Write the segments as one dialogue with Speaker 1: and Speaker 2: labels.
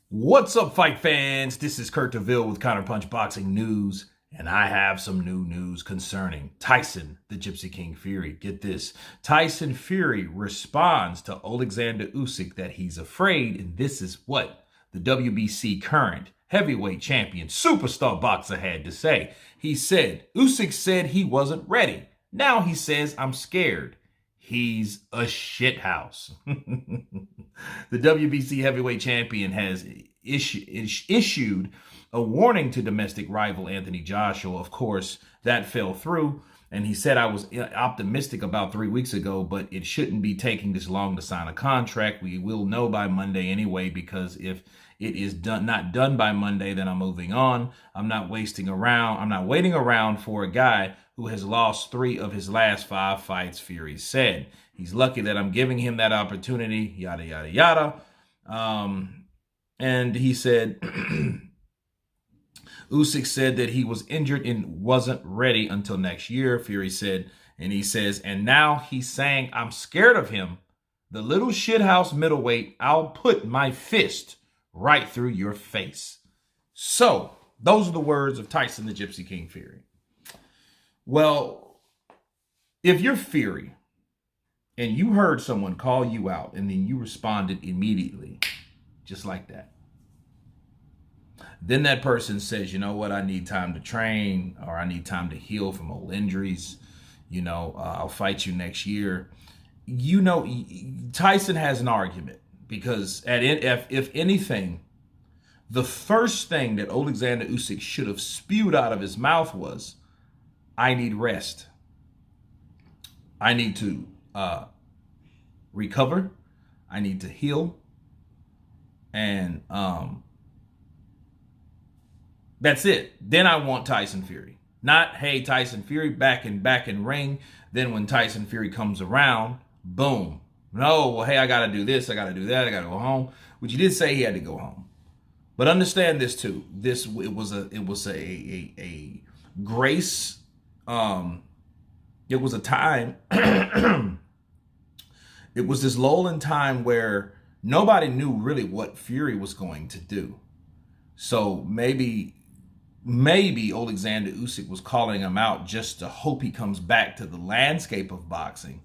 Speaker 1: What's up, fight fans? This is Kurt DeVille with Counterpunch Boxing News, and I have some new news concerning Tyson, the Gypsy King Fury. Get this. Tyson Fury responds to Oleksandr Usyk that he's afraid, and this is what the WBC current heavyweight champion superstar boxer had to say. He said, Usyk said he wasn't ready. Now he says, I'm scared. He's a shithouse. The WBC heavyweight champion has issued a warning to domestic rival Anthony Joshua. Of course, that fell through. And he said, I was optimistic about 3 weeks ago, but it shouldn't be taking this long to sign a contract. We will know by Monday anyway, because if it is not done by Monday, then I'm moving on. I'm not waiting around for a guy who has lost 3 of his last 5 fights, Fury said. He's lucky that I'm giving him that opportunity, yada, yada, yada. And he said, Usyk said that he was injured and wasn't ready until next year, Fury said. And he says, and now he's saying, I'm scared of him. The little shithouse middleweight, I'll put my fist right through your face. So, those are the words of Tyson, the Gypsy King Fury. Well, if you're Fury and you heard someone call you out and then you responded immediately, just like that, then that person says, you know what, I need time to train, or I need time to heal from old injuries. I'll fight you next year. Tyson has an argument because if anything, the first thing that Oleksandr Usyk should have spewed out of his mouth was, I need rest. I need to recover. I need to heal. And that's it. Then I want Tyson Fury. Not, hey, Tyson Fury, back in ring. Then when Tyson Fury comes around, boom. No, well, hey, I got to do this. I got to do that. I got to go home. Which he did say he had to go home. But understand this too. It was a grace. It was a time, it was this lull in time where nobody knew really what Fury was going to do. So maybe Oleksandr Usyk was calling him out just to hope he comes back to the landscape of boxing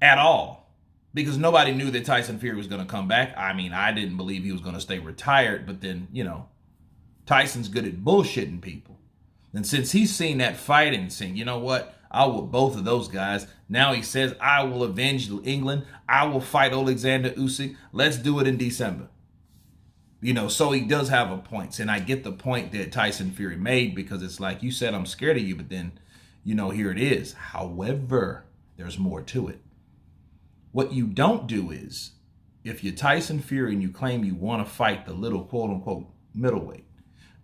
Speaker 1: at all. Because nobody knew that Tyson Fury was going to come back. I mean, I didn't believe he was going to stay retired, but then, Tyson's good at bullshitting people. And since he's seen that fight and saying, you know what, I will both of those guys. Now he says, I will avenge England. I will fight Oleksandr Usyk. Let's do it in December. So he does have a point. And I get the point that Tyson Fury made, because it's like, you said, I'm scared of you, but then, here it is. However, there's more to it. What you don't do is, if you're Tyson Fury and you claim you want to fight the little quote unquote middleweight,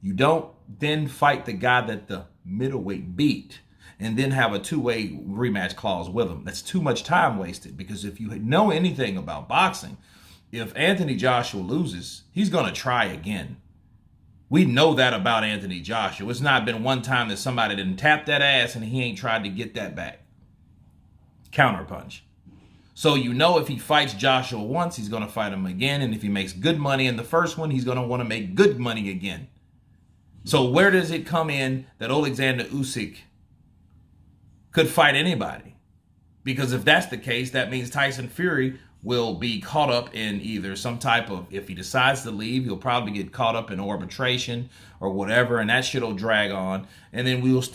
Speaker 1: you don't then fight the guy that the middleweight beat and then have a 2-way rematch clause with him. That's too much time wasted, because if you know anything about boxing, if Anthony Joshua loses, he's going to try again. We know that about Anthony Joshua. It's not been one time that somebody didn't tap that ass and he ain't tried to get that back. Counterpunch. So if he fights Joshua once, he's going to fight him again. And if he makes good money in the first one, he's going to want to make good money again. So where does it come in that Oleksandr Usyk could fight anybody? Because if that's the case, that means Tyson Fury will be caught up in either some type of, if he decides to leave, he'll probably get caught up in arbitration or whatever, and that shit will drag on. And then we will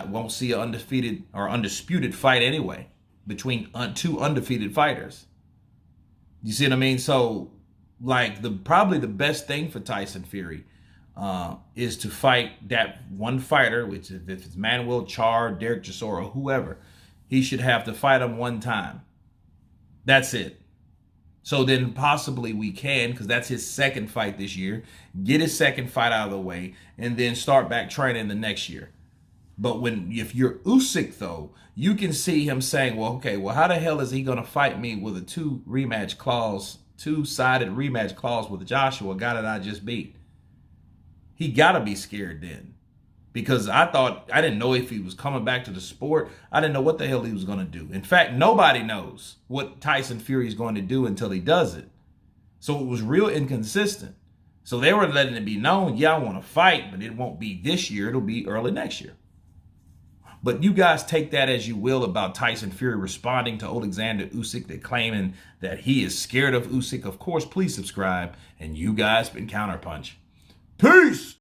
Speaker 1: won't see an undefeated or undisputed fight anyway between 2 undefeated fighters. You see what I mean? So, probably the best thing for Tyson Fury is to fight that one fighter, which if it's Manuel Char, Derek Chisora, whoever, he should have to fight him one time. That's it. So then possibly we can, because that's his second fight this year, get his second fight out of the way, and then start back training the next year. But if you're Usyk, though, you can see him saying, well, how the hell is he going to fight me with a 2-sided rematch clause with Joshua, a guy that I just beat? He got to be scared then. Because I didn't know if he was coming back to the sport. I didn't know what the hell he was going to do. In fact, nobody knows what Tyson Fury is going to do until he does it. So it was real inconsistent. So they were letting it be known, yeah, I want to fight, but it won't be this year. It'll be early next year. But you guys take that as you will about Tyson Fury responding to Oleksandr Usyk, that claiming that he is scared of Usyk. Of course, please subscribe. And you guys been Counterpunch. Peace!